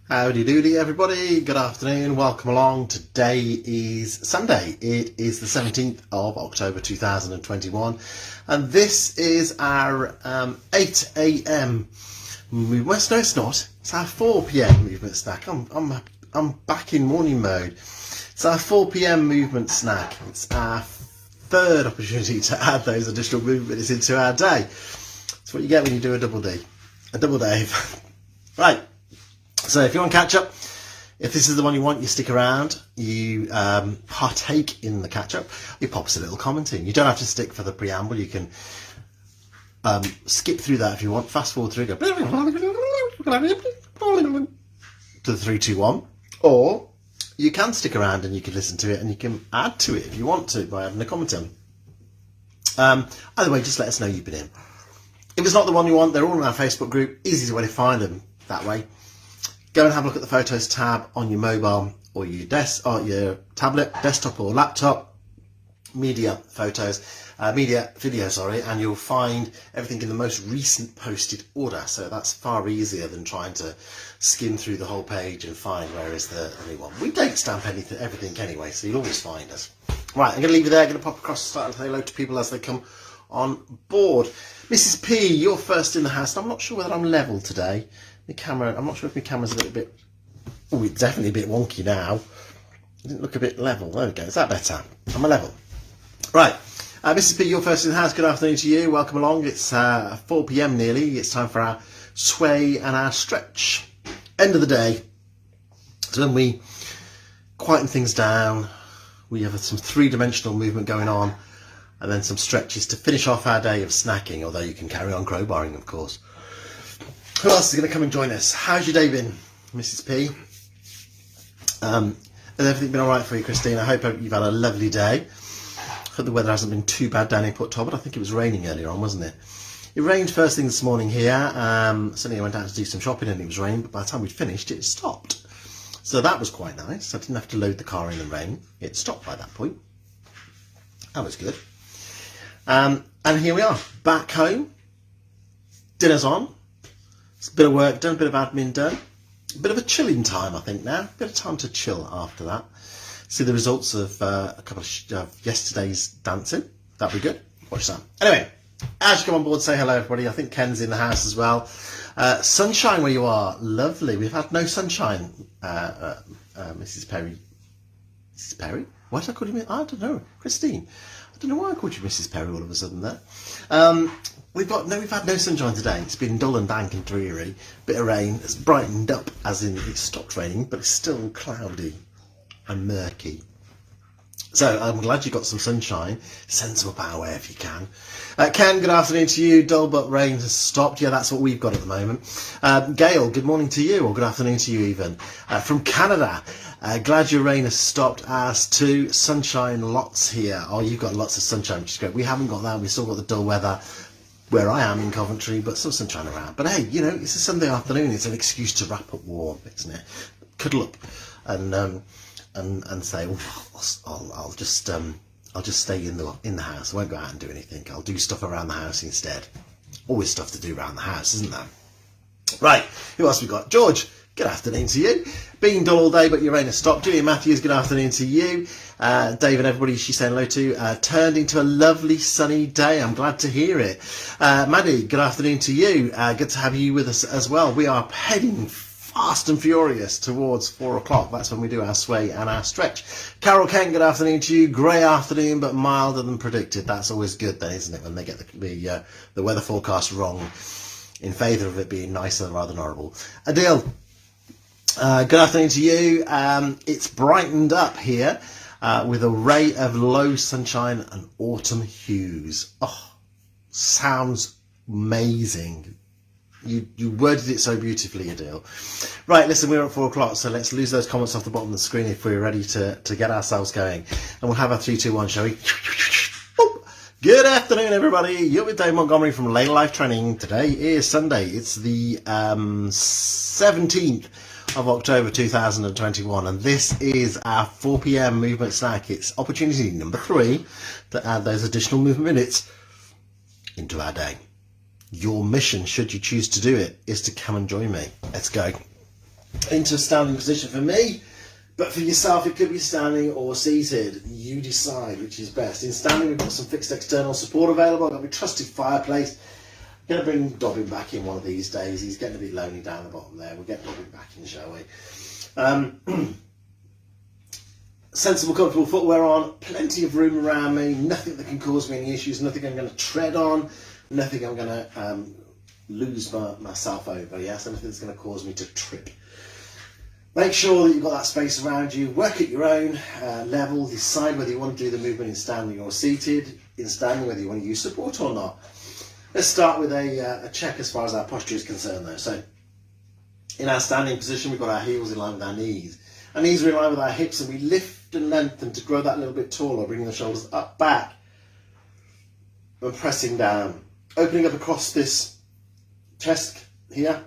Howdy doody everybody, good afternoon, welcome along. Today is Sunday, it is the 17th of October 2021 and this is our 8 a.m. movement, no it's not, it's our 4 p.m. movement snack. I'm back in morning mode. It's our 4 p.m. movement snack. It's our third opportunity to add those additional movements into our day. That's what you get when you do a double D, a double Dave. Right. So if you want to catch up, if this is the one you want, you stick around, you partake in the catch up, you pop us a little comment in. You don't have to stick for the preamble, you can skip through that if you want, fast forward through, go to the 3, 2, 1, or you can stick around and you can listen to it and you can add to it if you want to by adding a comment in. Either way, just let us know you've been in. If it's not the one you want, they're all in our Facebook group, easiest way to find them that way. Go and have a look at the Photos tab on your mobile or your your tablet, desktop or laptop, media video, and you'll find everything in the most recent posted order. So that's far easier than trying to skim through the whole page and find where is the new one. We don't stamp everything anyway, so you'll always find us. Right, I'm going to leave you there. I'm going to pop across, start and say hello to people as they come on board. Mrs. P, you're first in the house. I'm not sure whether I'm level today. The camera, I'm not sure if my camera's a little bit, oh, it's definitely a bit wonky now. It didn't look a bit level. There we go, is that better? I'm a level. Right, Mrs. P, you're first in the house. Good afternoon to you. Welcome along. It's 4 p.m. nearly. It's time for our sway and our stretch. End of the day. So when we quieten things down, we have some three-dimensional movement going on, and then some stretches to finish off our day of snacking, although you can carry on crowbarring, of course. Who else is going to come and join us? How's your day been, Mrs. P? Has everything been all right for you, Christine? I hope you've had a lovely day. I hope the weather hasn't been too bad down in Port Talbot. I think it was raining earlier on, wasn't it? It rained first thing this morning here. Suddenly I went out to do some shopping and it was raining, but by the time we'd finished, it stopped. So that was quite nice. I didn't have to load the car in the rain. It stopped by that point. That was good. And here we are, back home. Dinner's on. It's a bit of work done, a bit of admin done. A bit of a chilling time, I think, now. A bit of time to chill after that. See the results of a couple of yesterday's dancing. That'd be good. Watch that. Anyway, as you come on board, say hello, everybody. I think Ken's in the house as well. Sunshine where you are. Lovely. We've had no sunshine, Mrs. Perry. Mrs. Perry? Why did I call you? I don't know. Christine. I don't know why I called you Mrs. Perry all of a sudden there. We've had no sunshine today. It's been dull and dank and dreary. Bit of rain. It's brightened up, as in it stopped raining, but it's still cloudy and murky. So I'm glad you got some sunshine. Send some up our way if you can. Ken, good afternoon to you. Dull but rain has stopped. Yeah, that's what we've got at the moment. Gail, good morning to you, or good afternoon to you even. From Canada, glad your rain has stopped. As to sunshine, lots here. Oh, you've got lots of sunshine, which is great. We haven't got that. We've still got the dull weather where I am in Coventry, but some sunshine around. But hey, you know, it's a Sunday afternoon. It's an excuse to wrap up warm, isn't it? Cuddle up and say, oh, I'll just stay in the house. I won't go out and do anything. I'll do stuff around the house instead. Always stuff to do around the house, isn't there? Right, who else we got? George, good afternoon to you. Been dull all day, but your rain has stopped. Julia Matthews, good afternoon to you. Dave and everybody she's saying hello to. Turned into a lovely sunny day. I'm glad to hear it. Maddie, good afternoon to you. Good to have you with us as well. We are heading fast and furious towards 4 o'clock. That's when we do our sway and our stretch. Carol Kent, good afternoon to you. Grey afternoon, but milder than predicted. That's always good then, isn't it, when they get the weather forecast wrong in favour of it being nicer rather than horrible. Adele, good afternoon to you. It's brightened up here with a ray of low sunshine and autumn hues. Oh, sounds amazing. You worded it so beautifully, Adele. Right, listen, we're at 4 o'clock, so let's lose those comments off the bottom of the screen if we're ready to get ourselves going. And we'll have our 3, 2, 1, shall we? Good afternoon, everybody. You're with Dave Montgomery from Later Life Training. Today is Sunday. It's the 17th of October 2021, and this is our 4 p.m. movement snack. It's opportunity number 3 to add those additional movement minutes into our day. Your mission, should you choose to do it, is to come and join me. Let's go. into a standing position for me. But for yourself, it could be standing or seated. You decide which is best. In standing, we've got some fixed external support available. I've got my trusted fireplace. I'm going to bring Dobbin back in one of these days. He's getting a bit lonely down the bottom there. We'll get Dobbin back in, shall we? Sensible, comfortable footwear on. Plenty of room around me. Nothing that can cause me any issues. Nothing I'm going to tread on. Nothing I'm going to lose myself over. Yeah, so nothing that's going to cause me to trip. Make sure that you've got that space around you. Work at your own level. Decide whether you want to do the movement in standing or seated. In standing, whether you want to use support or not. Let's start with a check as far as our posture is concerned though. So in our standing position, we've got our heels in line with our knees. Our knees are in line with our hips, and we lift and lengthen to grow that a little bit taller, bringing the shoulders up, back, and pressing down. Opening up across this chest here.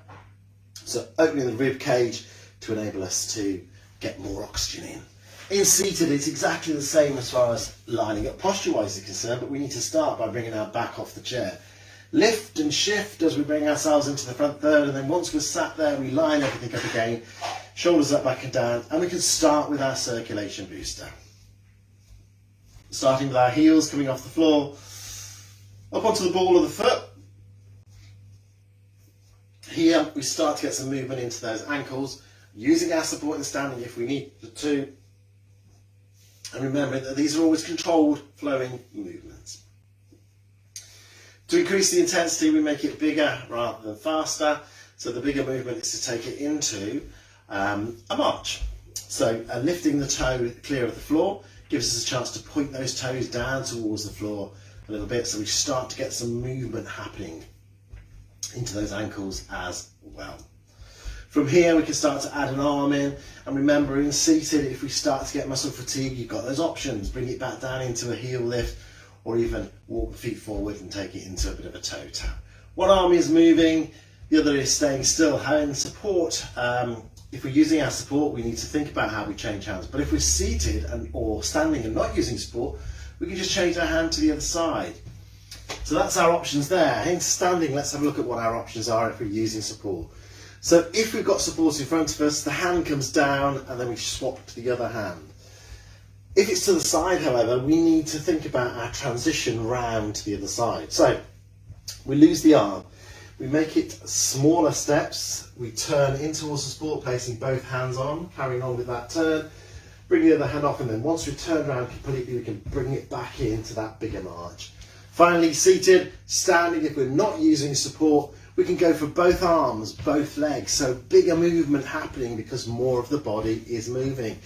So opening the rib cage to enable us to get more oxygen in. In seated, it's exactly the same as far as lining up posture-wise is concerned, but we need to start by bringing our back off the chair. Lift and shift as we bring ourselves into the front third, and then once we're sat there, we line everything up again, shoulders up, back and down, and we can start with our circulation booster. Starting with our heels coming off the floor, up onto the ball of the foot. Here, we start to get some movement into those ankles, using our support in standing if we need to. And remember that these are always controlled, flowing movements. To increase the intensity, we make it bigger rather than faster. So the bigger movement is to take it into a march. So lifting the toe clear of the floor gives us a chance to point those toes down towards the floor a little bit, so we start to get some movement happening into those ankles as well. From here, we can start to add an arm in, and remember, in seated, if we start to get muscle fatigue, you've got those options. Bring it back down into a heel lift, or even walk the feet forward and take it into a bit of a toe tap. One arm is moving, the other is staying still. Having support, if we're using our support, we need to think about how we change hands. But if we're seated or standing and not using support, we can just change our hand to the other side. So that's our options there. In standing, let's have a look at what our options are if we're using support. So if we've got support in front of us, the hand comes down and then we swap to the other hand. If it's to the side, however, we need to think about our transition round to the other side. So we lose the arm, we make it smaller steps, we turn in towards the support, placing both hands on, carrying on with that turn, bring the other hand off, and then once we've turned around completely, we can bring it back into that bigger march. Finally, seated, standing, if we're not using support, we can go for both arms, both legs, so bigger movement happening because more of the body is moving.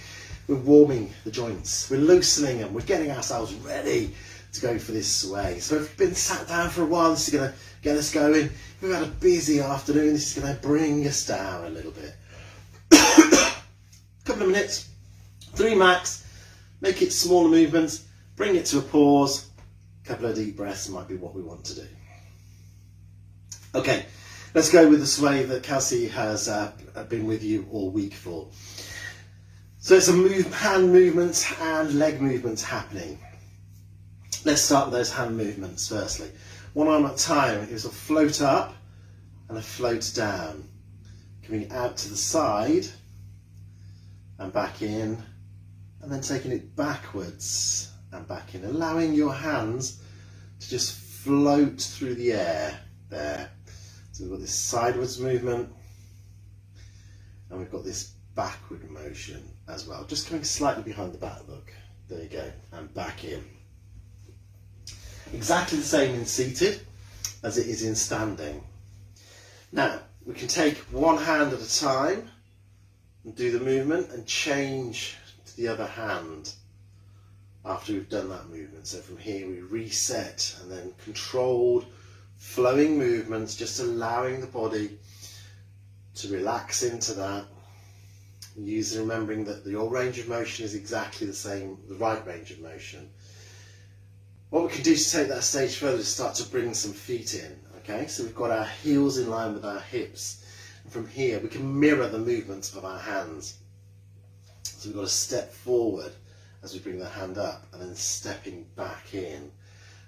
We're warming the joints, we're loosening them, we're getting ourselves ready to go for this sway. So if we've been sat down for a while, this is going to get us going. If we've had a busy afternoon, this is going to bring us down a little bit. Couple of minutes, 3 max, make it smaller movements, bring it to a pause, a couple of deep breaths might be what we want to do. Okay, let's go with the sway that Kelsey has been with you all week for. So it's hand movements and leg movements happening. Let's start with those hand movements firstly. One arm at a time, it was a float up and a float down. Coming out to the side and back in, and then taking it backwards and back in, allowing your hands to just float through the air there. So we've got this sideways movement and we've got this backward motion as well, just coming slightly behind the back, look, there you go, and back in. Exactly the same in seated as it is in standing. Now we can take one hand at a time and do the movement and change to the other hand after we've done that movement. So from here we reset and then controlled flowing movements, just allowing the body to relax into that. Remembering that your range of motion is exactly the same, the right range of motion. What we can do to take that stage further is start to bring some feet in. Okay, so we've got our heels in line with our hips, and from here we can mirror the movements of our hands. So we've got to step forward as we bring the hand up, and then stepping back in.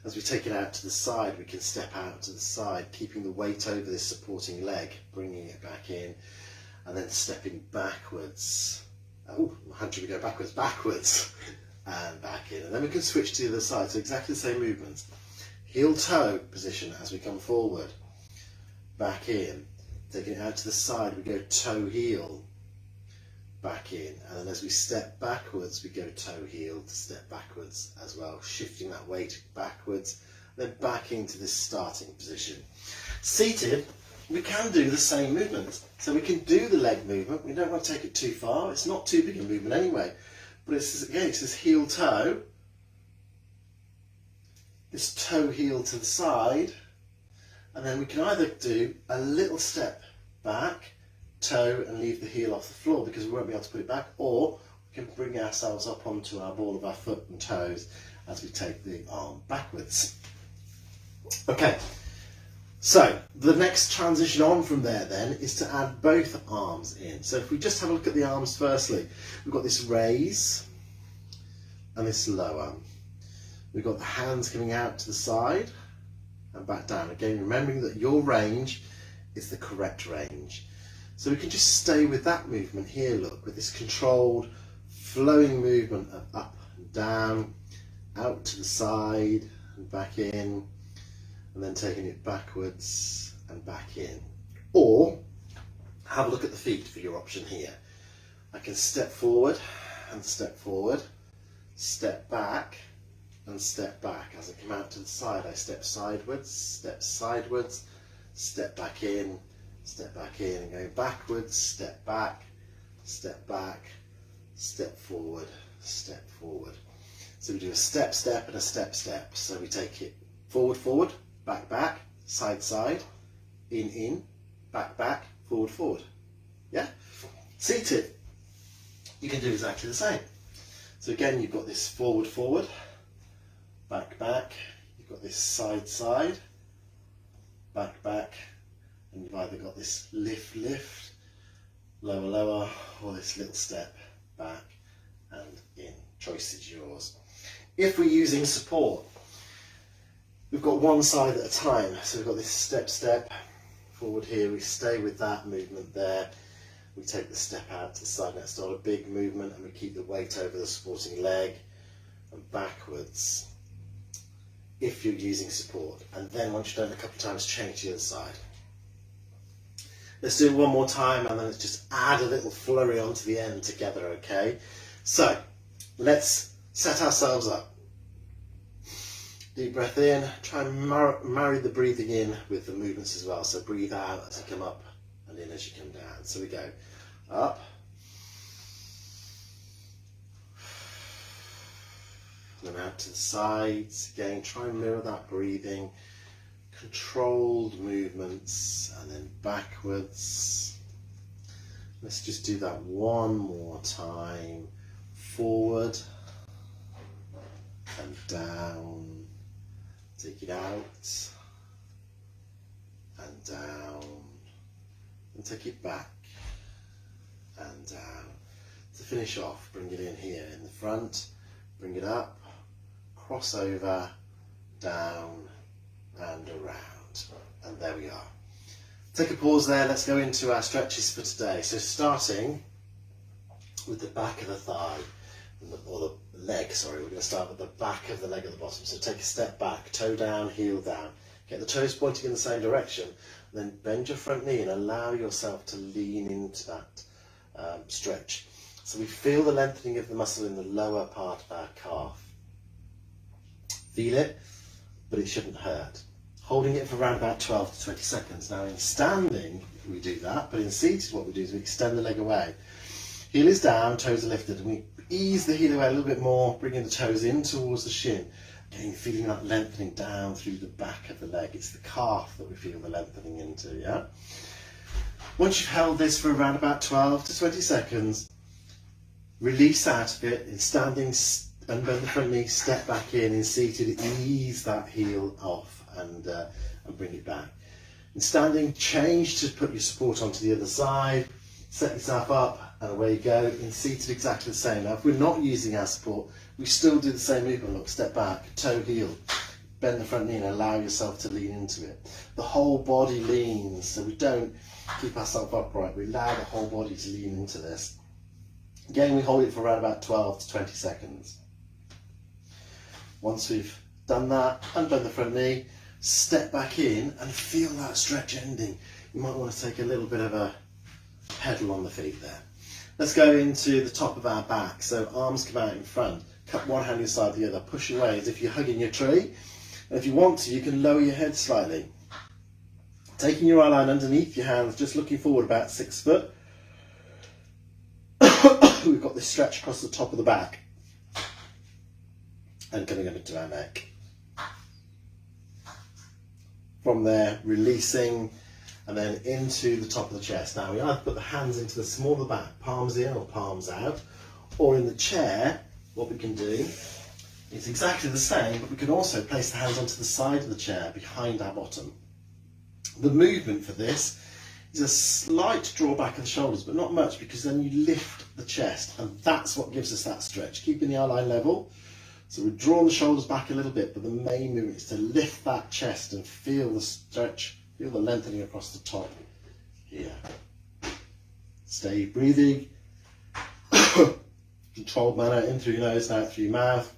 As we take it out to the side, we can step out to the side, keeping the weight over this supporting leg, bringing it back in. and then stepping backwards. Oh, how should we go backwards? Backwards and back in. And then we can switch to the other side. So exactly the same movements. Heel toe position as we come forward. Back in. Taking it out to the side, we go toe heel. Back in. And then as we step backwards, we go toe heel to step backwards as well. Shifting that weight backwards. Then back into this starting position. Seated, we can do the same movement. So we can do the leg movement. We don't want to take it too far. It's not too big a movement anyway. But it's, again, it's this heel toe. This toe heel to the side. And then we can either do a little step back, toe, and leave the heel off the floor because we won't be able to put it back. Or we can bring ourselves up onto our ball of our foot and toes as we take the arm backwards. Okay. So the next transition on from there then is to add both arms in. So if we just have a look at the arms firstly, we've got this raise and this lower. We've got the hands coming out to the side and back down. Again, remembering that your range is the correct range. So we can just stay with that movement here, look, with this controlled flowing movement of up and down, out to the side and back in, and then taking it backwards and back in. Or have a look at the feet for your option here. I can step forward and step forward, step back and step back. As I come out to the side, I step sideways, step back in, and going backwards, step back, step forward, step forward. So we do a step, step and a step, step. So we take it forward, forward, back, back, side, side, in, back, back, forward, forward. Yeah? Seated, you can do exactly the same. So again, you've got this forward, forward, back, back. You've got this side, side, back, back. And you've either got this lift, lift, lower, lower, or this little step back and in. Choice is yours. If we're using support, we've got one side at a time. So we've got this step, step forward here. We stay with that movement there. We take the step out to the side. That's not a big movement, and we keep the weight over the supporting leg and backwards if you're using support. And then once you've done it a couple of times, change to the other side. Let's do it one more time, and then let's just add a little flurry onto the end together, okay? So let's set ourselves up. Deep breath in, try and marry the breathing in with the movements as well. So breathe out as you come up and in as you come down. So we go up, and then out to the sides. Again, try and mirror that breathing. Controlled movements, and then backwards. Let's just do that one more time. Forward and down. Take it out and down, and take it back and down. To finish off, bring it in here in the front, bring it up, cross over, down and around, and there we are. Take a pause there. Let's go into our stretches for today. So starting with the back of the thigh, or the leg, sorry, we're going to start with the back of the leg at the bottom. So take a step back, toe down, heel down. Get the toes pointing in the same direction, and then bend your front knee and allow yourself to lean into that stretch. So we feel the lengthening of the muscle in the lower part of our calf. Feel it, but it shouldn't hurt. Holding it for around about 12 to 20 seconds. Now in standing, we do that, but in seated what we do is we extend the leg away. Heel is down, toes are lifted, and we ease the heel away a little bit more, bringing the toes in towards the shin. Again, feeling that lengthening down through the back of the leg. It's the calf that we feel the lengthening into, yeah? Once you've held this for around about 12 to 20 seconds, release out of it. In standing, unbend the front knee, step back in seated, ease that heel off and bring it back. In standing, change to put your support onto the other side, set yourself up, and away you go. In seated, exactly the same. Now, if we're not using our support, we still do the same movement. Look, step back, toe heel, bend the front knee and allow yourself to lean into it. The whole body leans, so we don't keep ourselves upright. We allow the whole body to lean into this. Again, we hold it for around about 12 to 20 seconds. Once we've done that, unbend the front knee, step back in and feel that stretch ending. You might want to take a little bit of a pedal on the feet there. Let's go into the top of our back. So arms come out in front, cup one hand inside the other, push away as if you're hugging your tree. And if you want to, you can lower your head slightly. Taking your eye line underneath your hands, just looking forward about 6 foot. We've got this stretch across the top of the back and coming up into our neck. From there, releasing and then into the top of the chest. Now we either put the hands into the small of the back, palms in or palms out, or in the chair, what we can do is exactly the same, but we can also place the hands onto the side of the chair behind our bottom. The movement for this is a slight drawback of the shoulders, but not much, because then you lift the chest, and that's what gives us that stretch, keeping the eye line level. So we're drawing the shoulders back a little bit, but the main movement is to lift that chest and feel the stretch, feel the lengthening across the top here. Stay breathing. Controlled manner, in through your nose and out through your mouth.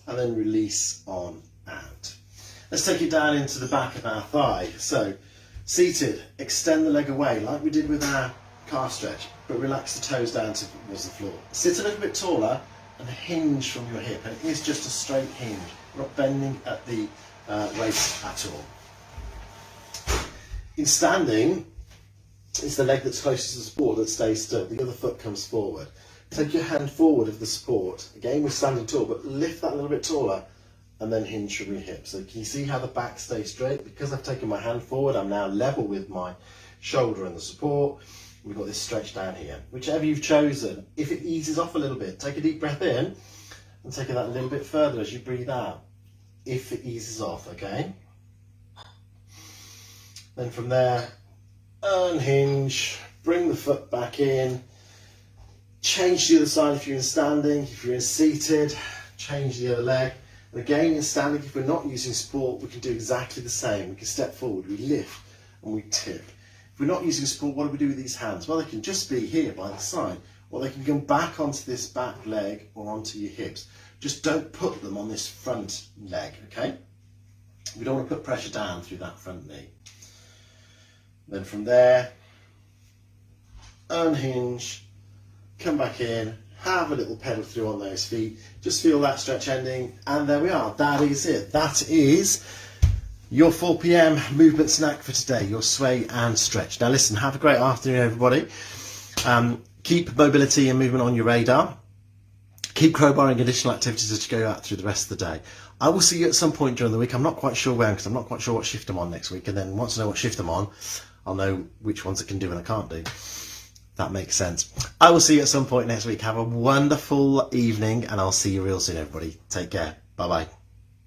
And then release on out. Let's take it down into the back of our thigh. So, seated, extend the leg away like we did with our calf stretch, but relax the toes down towards the floor. Sit a little bit taller and hinge from your hip, and it is just a straight hinge. We're not bending at the waist at all. In standing, it's the leg that's closest to the support that stays still. The other foot comes forward. Take your hand forward of the support. Again, we're standing tall, but lift that a little bit taller and then hinge from your hips. So can you see how the back stays straight? Because I've taken my hand forward, I'm now level with my shoulder and the support. We've got this stretch down here. Whichever you've chosen, if it eases off a little bit, take a deep breath in and take that a little bit further as you breathe out. If it eases off, okay? Then from there, unhinge, bring the foot back in, change to the other side if you're in standing. If you're in seated, change the other leg. And again, in standing, if we're not using support, we can do exactly the same. We can step forward, we lift and we tip. If we're not using support, what do we do with these hands? Well, they can just be here by the side, or they can come back onto this back leg or onto your hips. Just don't put them on this front leg, okay? We don't want to put pressure down through that front knee. Then from there, unhinge, come back in, have a little pedal through on those feet, just feel that stretch ending, and there we are. That is it. That is your 4 p.m. movement snack for today, your sway and stretch. Now listen, have a great afternoon, everybody. Keep mobility and movement on your radar. Keep crowbarring additional activities as you go out through the rest of the day. I will see you at some point during the week. I'm not quite sure when, because I'm not quite sure what shift I'm on next week, and then once I know what shift I'm on, I'll know which ones I can do and I can't do. That makes sense. I will see you at some point next week. Have a wonderful evening, and I'll see you real soon, everybody. Take care. Bye-bye.